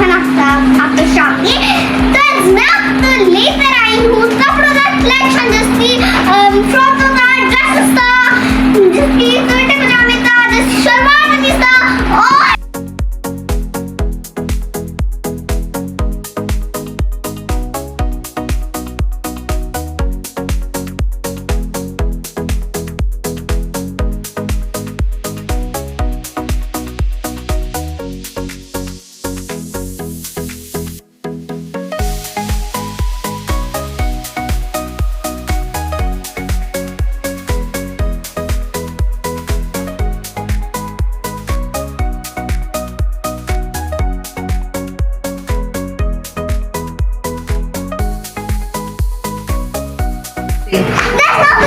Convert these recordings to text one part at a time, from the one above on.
Fun आपको Shopee। तो आज मैं आपको लेकर आई हूँ कपड़ों का कलेक्शन, जिसकी फ्रॉक का, ड्रेसेस का, जिसकी कुर्ते पजामे का, जिसकी शलवार कमीज का, और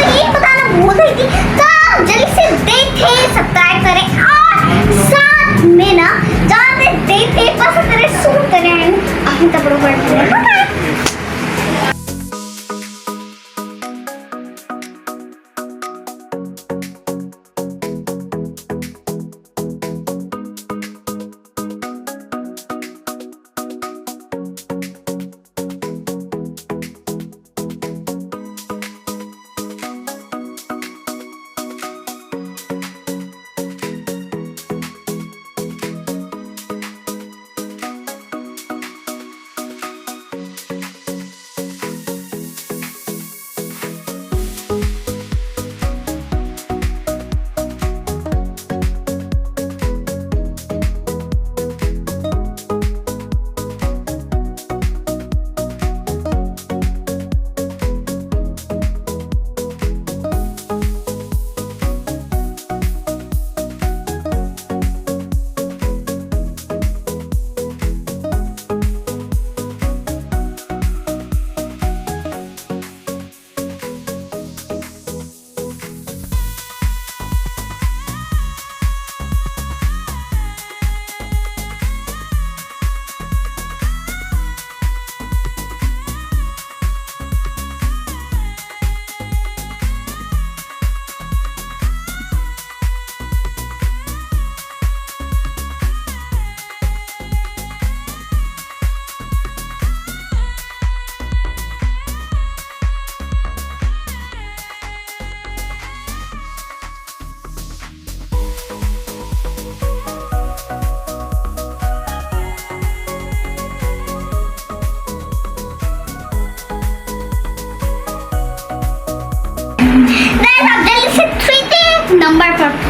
ये बताना भूल गई थी। तो आप जल्दी से देखें, सब्सक्राइब करें और साथ में ना जाते देखें, पसंद करें, सूट करें, अपने कपड़ों पर करें। नंबर पर